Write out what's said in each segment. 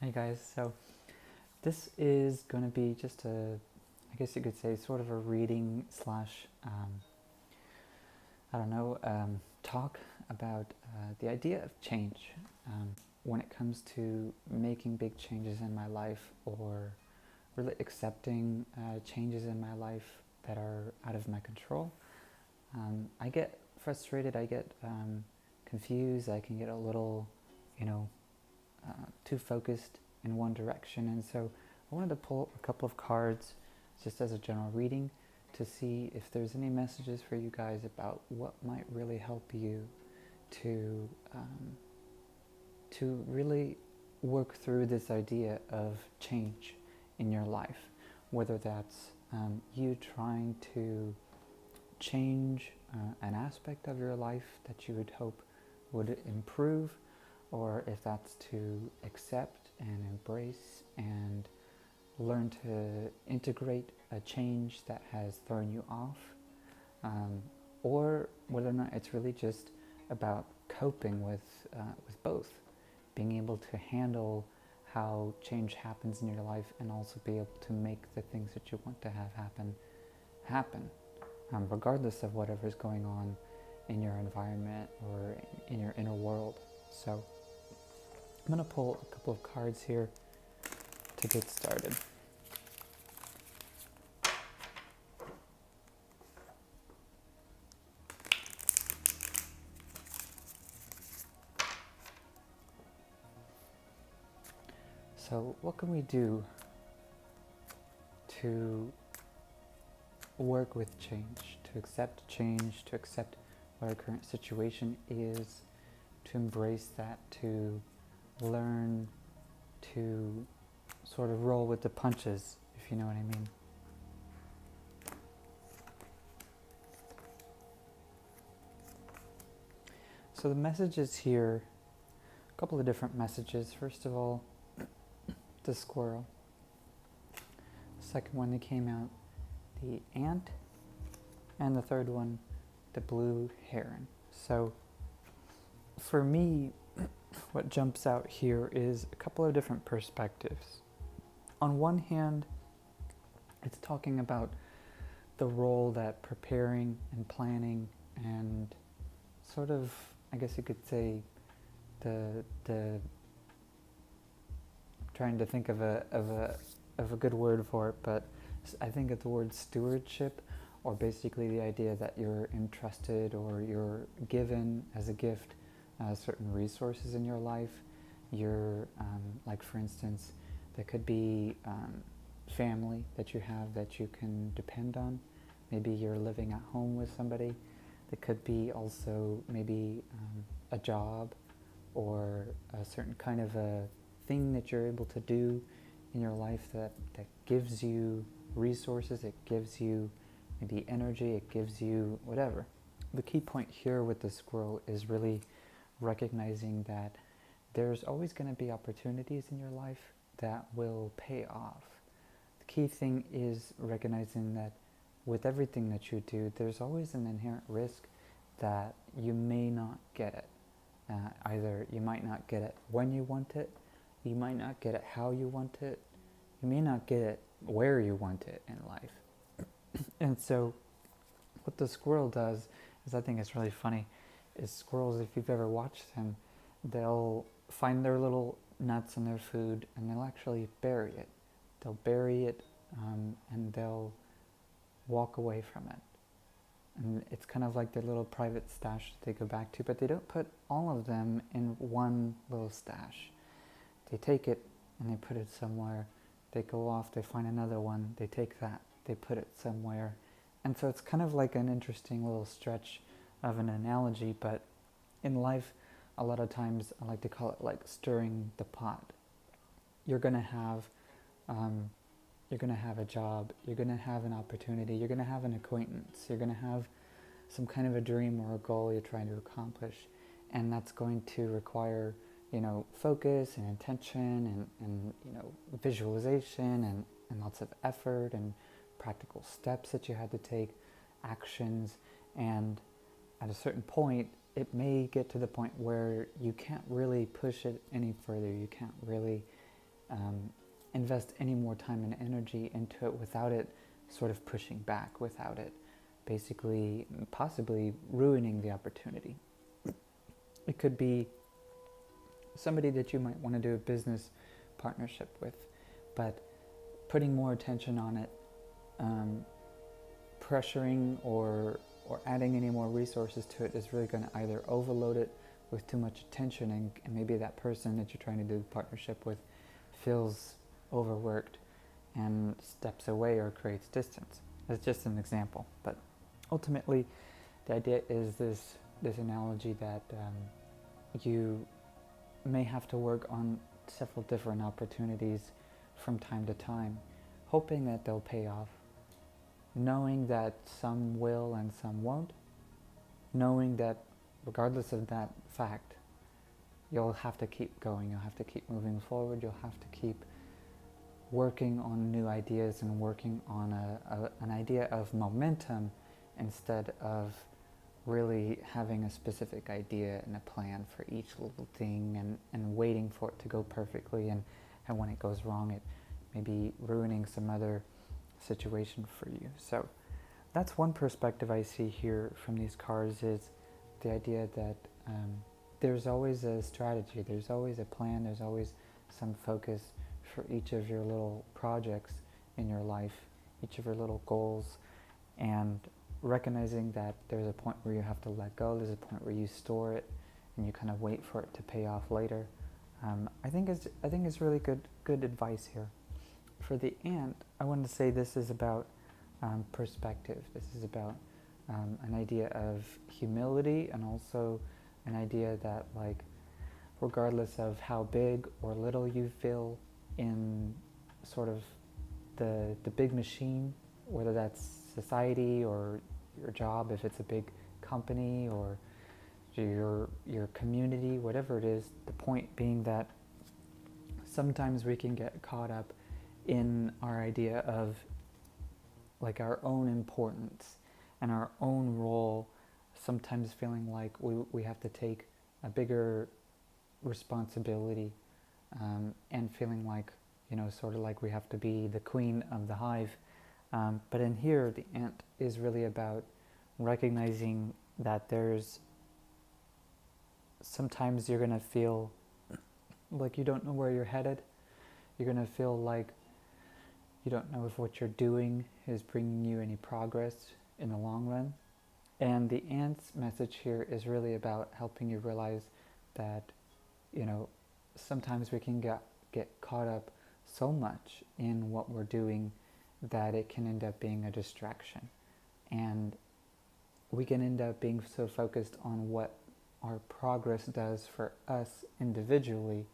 Hey guys, so this is going to be just I guess you could say, sort of a reading slash, I don't know, talk about the idea of change when it comes to making big changes in my life, or really accepting changes in my life that are out of my control. I get frustrated, I get confused, I can get a little, you know, too focused in one direction. And so I wanted to pull a couple of cards just as a general reading to see if there's any messages for you guys about what might really help you to really work through this idea of change in your life, whether that's you trying to change an aspect of your life that you would hope would improve, or if that's to accept and embrace and learn to integrate a change that has thrown you off, or whether or not it's really just about coping with both, being able to handle how change happens in your life and also be able to make the things that you want to have happen, regardless of whatever's going on in your environment or in your inner world. So I'm going to pull a couple of cards here to get started. So what can we do to work with change, to accept what our current situation is, to embrace that, to learn to sort of roll with the punches, if you know what I mean? So the messages here, a couple of different messages. First of all, the squirrel. Second one that came out, the ant. And the third one, the blue heron. So for me, what jumps out here is a couple of different perspectives. On one hand, it's talking about the role that preparing and planning and sort of, I guess you could say, the trying to think of a good word for it, but I think of the word stewardship, or basically the idea that you're entrusted or you're given as a gift certain resources in your life. You're, like for instance, there could be family that you have that you can depend on. Maybe you're living at home with somebody. There could be also maybe a job or a certain kind of a thing that you're able to do in your life that gives you resources, it gives you maybe energy, it gives you whatever. The key point here with the squirrel is really recognizing that there's always going to be opportunities in your life that will pay off. The key thing is recognizing that with everything that you do, there's always an inherent risk that you may not get it. Either you might not get it when you want it, you might not get it how you want it, you may not get it where you want it in life. And so what the squirrel does is, I think it's really funny, is squirrels, if you've ever watched them, they'll find their little nuts in their food and they'll actually bury it. They'll bury it and they'll walk away from it. And it's kind of like their little private stash that they go back to, but they don't put all of them in one little stash. They take it and they put it somewhere. They go off, they find another one, they take that, they put it somewhere. And so it's kind of like an interesting little stretch of an analogy, but in life, a lot of times I like to call it like stirring the pot. You're going to have a job, you're going to have an opportunity, you're going to have an acquaintance, you're going to have some kind of a dream or a goal you're trying to accomplish, and that's going to require, focus and intention and visualization and lots of effort and practical steps that you had to take, actions, and at a certain point, it may get to the point where you can't really push it any further. You can't really invest any more time and energy into it without it sort of pushing back, without it basically possibly ruining the opportunity. It could be somebody that you might want to do a business partnership with, but putting more attention on it, pressuring or adding any more resources to it is really going to either overload it with too much attention, and maybe that person that you're trying to do the partnership with feels overworked and steps away or creates distance. That's just an example, but ultimately the idea is this analogy that you may have to work on several different opportunities from time to time, hoping that they'll pay off, knowing that some will and some won't, knowing that regardless of that fact, you'll have to keep going, you'll have to keep moving forward, you'll have to keep working on new ideas and working on an idea of momentum instead of really having a specific idea and a plan for each little thing and waiting for it to go perfectly, and when it goes wrong it may be ruining some other situation for you. So that's one perspective I see here from these cards, is the idea that there's always a strategy, there's always a plan, there's always some focus for each of your little projects in your life, each of your little goals, and recognizing that there's a point where you have to let go, there's a point where you store it and you kind of wait for it to pay off later. I think it's really good advice here. For the ant, I want to say this is about perspective. This is about an idea of humility, and also an idea that, like, regardless of how big or little you feel in sort of the big machine, whether that's society or your job, if it's a big company, or your community, whatever it is, the point being that sometimes we can get caught up in our idea of like our own importance and our own role, sometimes feeling like we have to take a bigger responsibility, and feeling like, sort of like we have to be the queen of the hive. But in here, the ant is really about recognizing that there's sometimes you're going to feel like you don't know where you're headed. You're going to feel like you don't know if what you're doing is bringing you any progress in the long run. And the ant's message here is really about helping you realize that, sometimes we can get caught up so much in what we're doing that it can end up being a distraction. And we can end up being so focused on what our progress does for us individually,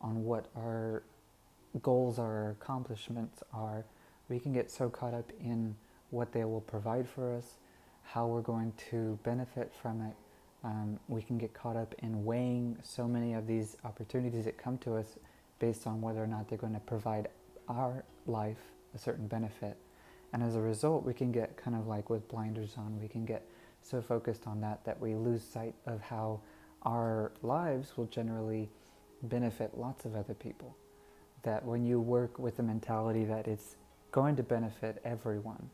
on what our goals, our accomplishments are, we can get so caught up in what they will provide for us, how we're going to benefit from it. We can get caught up in weighing so many of these opportunities that come to us based on whether or not they're going to provide our life a certain benefit. And as a result, we can get kind of like with blinders on. We can get so focused on that we lose sight of how our lives will generally benefit lots of other people. That when you work with the mentality that it's going to benefit everyone,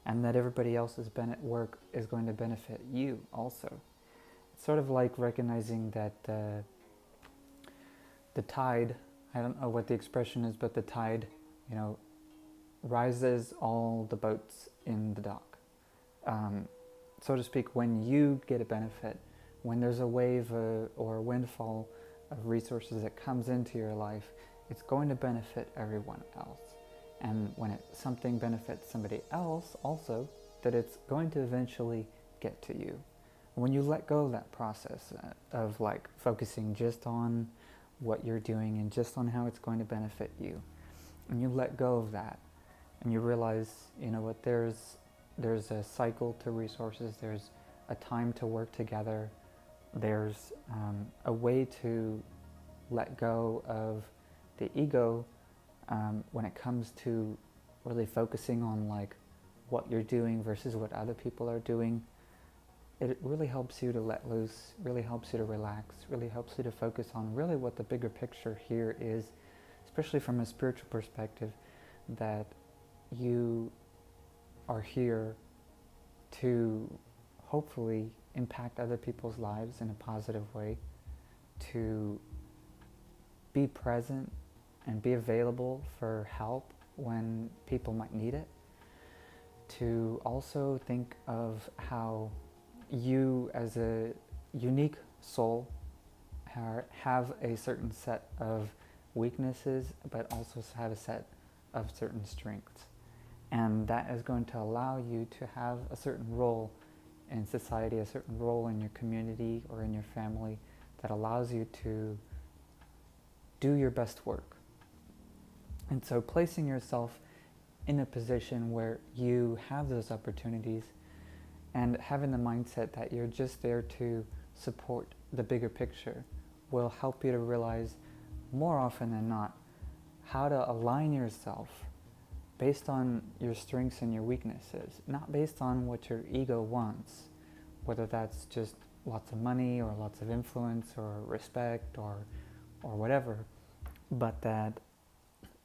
and that everybody else's work is going to benefit you also. It's sort of like recognizing that the tide, I don't know what the expression is, but the tide, rises all the boats in the dock. So to speak, when you get a benefit, when there's a wave or a windfall of resources that comes into your life, it's going to benefit everyone else. And when something benefits somebody else also, that it's going to eventually get to you. When you let go of that process of like focusing just on what you're doing and just on how it's going to benefit you, and you let go of that, and you realize, what, there's a cycle to resources, there's a time to work together, there's a way to let go of the ego when it comes to really focusing on like what you're doing versus what other people are doing. It really helps you to let loose, really helps you to relax, really helps you to focus on really what the bigger picture here is, especially from a spiritual perspective, that you are here to hopefully impact other people's lives in a positive way, to be present and be available for help when people might need it, to also think of how you as a unique soul have a certain set of weaknesses, but also have a set of certain strengths. And that is going to allow you to have a certain role in society, a certain role in your community or in your family that allows you to do your best work. And so placing yourself in a position where you have those opportunities and having the mindset that you're just there to support the bigger picture will help you to realize more often than not how to align yourself based on your strengths and your weaknesses, not based on what your ego wants, whether that's just lots of money or lots of influence or respect or whatever, but that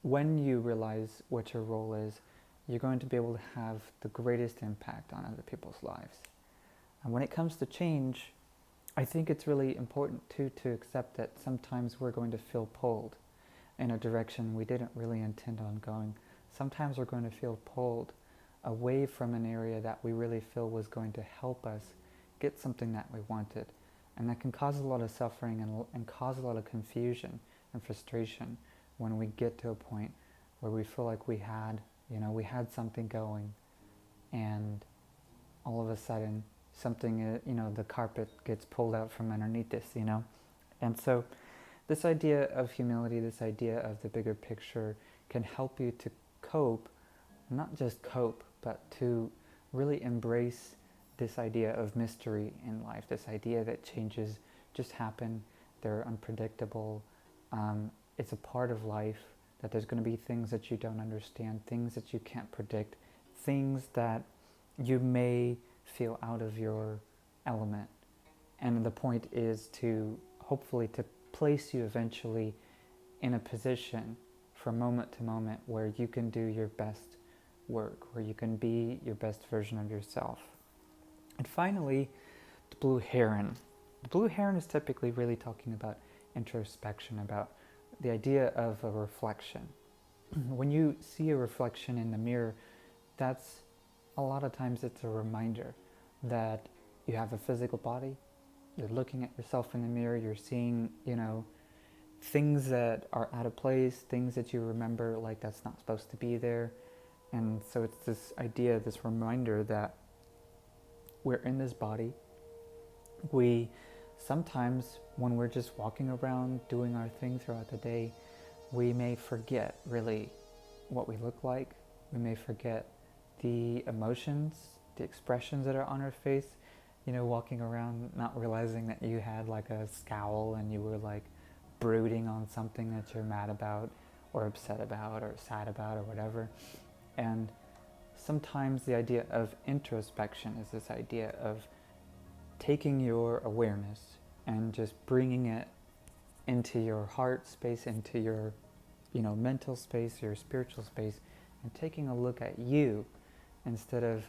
when you realize what your role is, you're going to be able to have the greatest impact on other people's lives. And when it comes to change, I think it's really important too to accept that sometimes we're going to feel pulled in a direction we didn't really intend on going. Sometimes we're going to feel pulled away from an area that we really feel was going to help us get something that we wanted. And that can cause a lot of suffering and cause a lot of confusion and frustration when we get to a point where we feel like we had something going, and all of a sudden something, the carpet gets pulled out from underneath us, And so this idea of humility, this idea of the bigger picture can help you to cope, not just cope, but to really embrace this idea of mystery in life, this idea that changes just happen, they're unpredictable, it's a part of life, that there's going to be things that you don't understand, things that you can't predict, things that you may feel out of your element. And the point is to hopefully to place you eventually in a position from moment to moment where you can do your best work, where you can be your best version of yourself. And finally, the blue heron. The blue heron is typically really talking about introspection, about the idea of a reflection. When you see a reflection in the mirror, that's a lot of times it's a reminder that you have a physical body, you're looking at yourself in the mirror, you're seeing, things that are out of place, things that you remember like that's not supposed to be there. And so it's this idea, this reminder that we're in this body. We sometimes, when we're just walking around doing our thing throughout the day, we may forget really what we look like. We may forget the emotions, the expressions that are on our face, walking around not realizing that you had like a scowl and you were like brooding on something that you're mad about or upset about or sad about or whatever. And sometimes the idea of introspection is this idea of taking your awareness and just bringing it into your heart space, into your mental space, your spiritual space, and taking a look at you instead of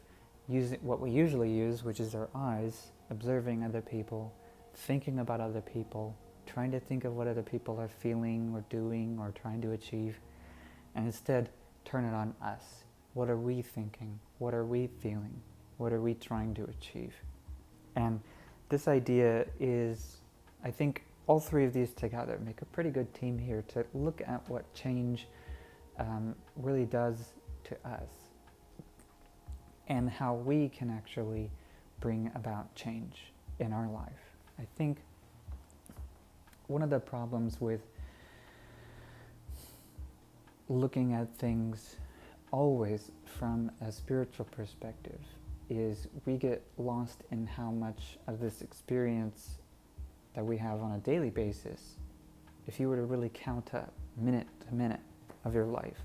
using what we usually use, which is our eyes, observing other people, thinking about other people, trying to think of what other people are feeling or doing or trying to achieve, and instead turn it on us. What are we thinking? What are we feeling? What are we trying to achieve? And this idea is, I think, all three of these together make a pretty good team here to look at what change really does to us and how we can actually bring about change in our life. I think one of the problems with looking at things always from a spiritual perspective is we get lost in how much of this experience that we have on a daily basis, if you were to really count up minute to minute of your life,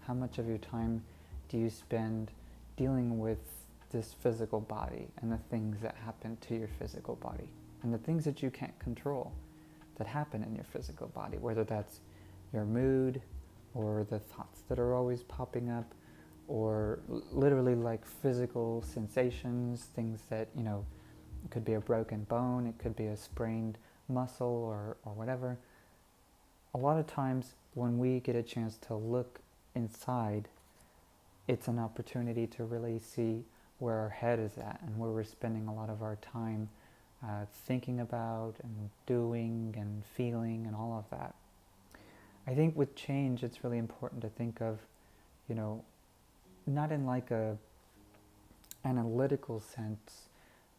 how much of your time do you spend dealing with this physical body and the things that happen to your physical body and the things that you can't control that happen in your physical body, whether that's your mood, or the thoughts that are always popping up, or literally like physical sensations, things that, it could be a broken bone, it could be a sprained muscle, or whatever. A lot of times when we get a chance to look inside, it's an opportunity to really see where our head is at and where we're spending a lot of our time thinking about and doing and feeling and all of that. I think with change, it's really important to think of, not in like a analytical sense,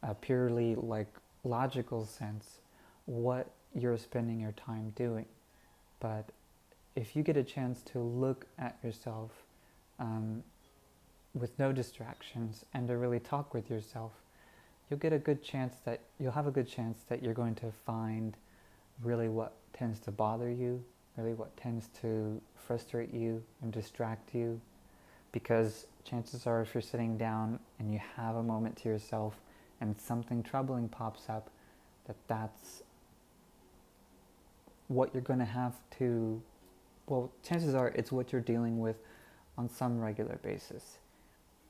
a purely like logical sense, what you're spending your time doing. But if you get a chance to look at yourself with no distractions and to really talk with yourself, you'll have a good chance that you're going to find really what tends to bother you, really what tends to frustrate you and distract you. Because chances are, if you're sitting down and you have a moment to yourself and something troubling pops up, that's what you're going to have to, chances are it's what you're dealing with on some regular basis.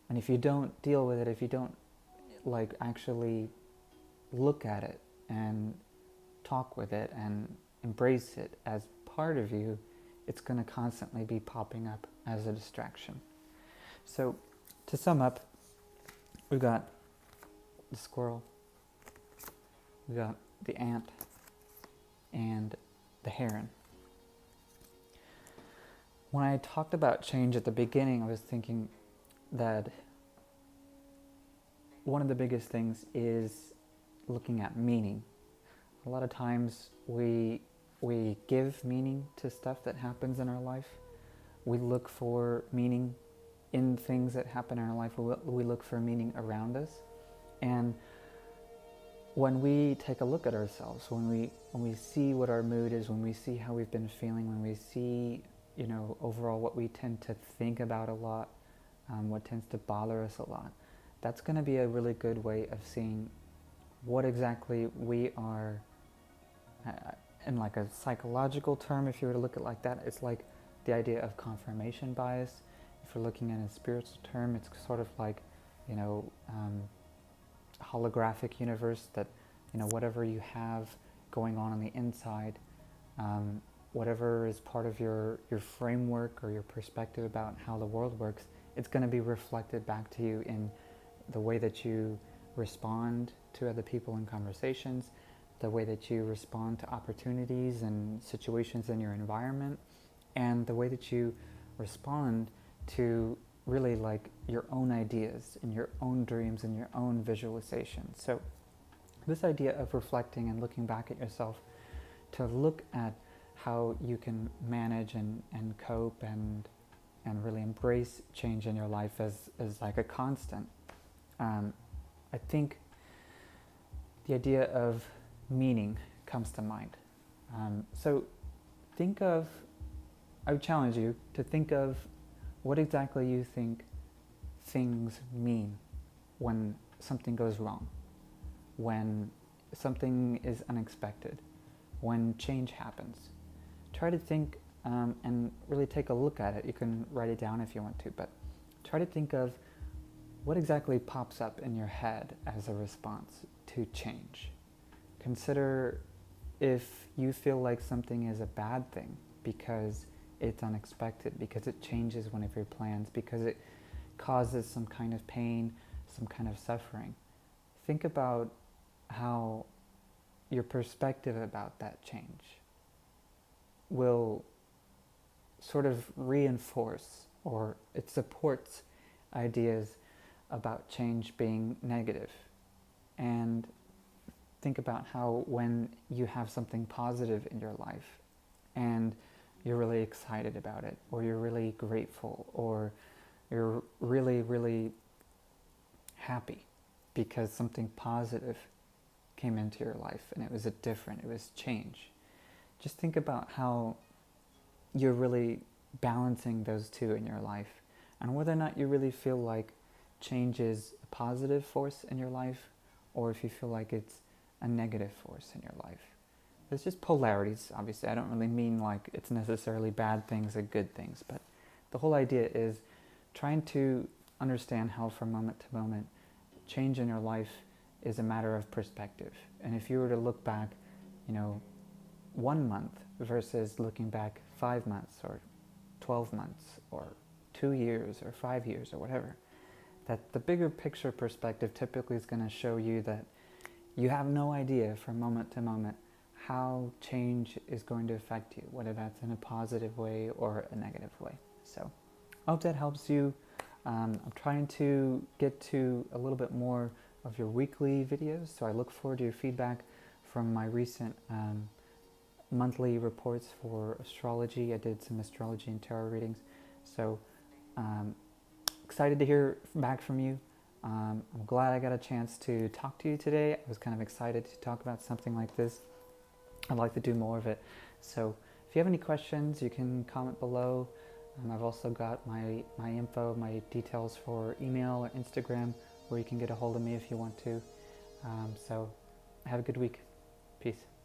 And if you don't deal with it, if you don't actually look at it and talk with it and embrace it as part of you, it's going to constantly be popping up as a distraction. So, to sum up, we've got the squirrel, we've got the ant, and the heron. When I talked about change at the beginning, I was thinking that one of the biggest things is looking at meaning. A lot of times we give meaning to stuff that happens in our life. We look for meaning in things that happen in our life. We look for meaning around us. And when we take a look at ourselves, when we see what our mood is, when we see how we've been feeling, when we see, overall what we tend to think about a lot, what tends to bother us a lot, that's going to be a really good way of seeing what exactly we are, in like a psychological term, if you were to look at it like that, it's like the idea of confirmation bias. If we're looking at a spiritual term, it's sort of like, holographic universe, that, whatever you have going on the inside, whatever is part of your framework or your perspective about how the world works, it's going to be reflected back to you in the way that you respond to other people in conversations, the way that you respond to opportunities and situations in your environment, and the way that you respond to really like your own ideas and your own dreams and your own visualization. So this idea of reflecting and looking back at yourself to look at how you can manage and cope and really embrace change in your life as like a constant. I think the idea of meaning comes to mind. So I would challenge you to think of what exactly you think things mean when something goes wrong, when something is unexpected, when change happens. Try to think and really take a look at it. You can write it down if you want to, but try to think of what exactly pops up in your head as a response to change. Consider if you feel like something is a bad thing because it's unexpected, because it changes one of your plans, because it causes some kind of pain, some kind of suffering. Think about how your perspective about that change will sort of reinforce, or it supports ideas about change being negative. And think about how when you have something positive in your life and you're really excited about it, or you're really grateful, or you're really, really happy because something positive came into your life and it was change. Just think about how you're really balancing those two in your life, and whether or not you really feel like change is a positive force in your life, or if you feel like it's a negative force in your life. It's just polarities, obviously. I don't really mean like it's necessarily bad things and good things, but the whole idea is trying to understand how from moment to moment change in your life is a matter of perspective. And if you were to look back, 1 month versus looking back 5 months or 12 months or 2 years or 5 years or whatever, that the bigger picture perspective typically is going to show you that you have no idea from moment to moment how change is going to affect you, whether that's in a positive way or a negative way. So I hope that helps you. I'm trying to get to a little bit more of your weekly videos, so I look forward to your feedback from my recent monthly reports for astrology. I did some astrology and tarot readings, so excited to hear back from you. I'm glad I got a chance to talk to you today. I was kind of excited to talk about something like this. I'd like to do more of it. So if you have any questions, you can comment below. I've also got my info, my details for email or Instagram, where you can get a hold of me if you want to. So have a good week. Peace.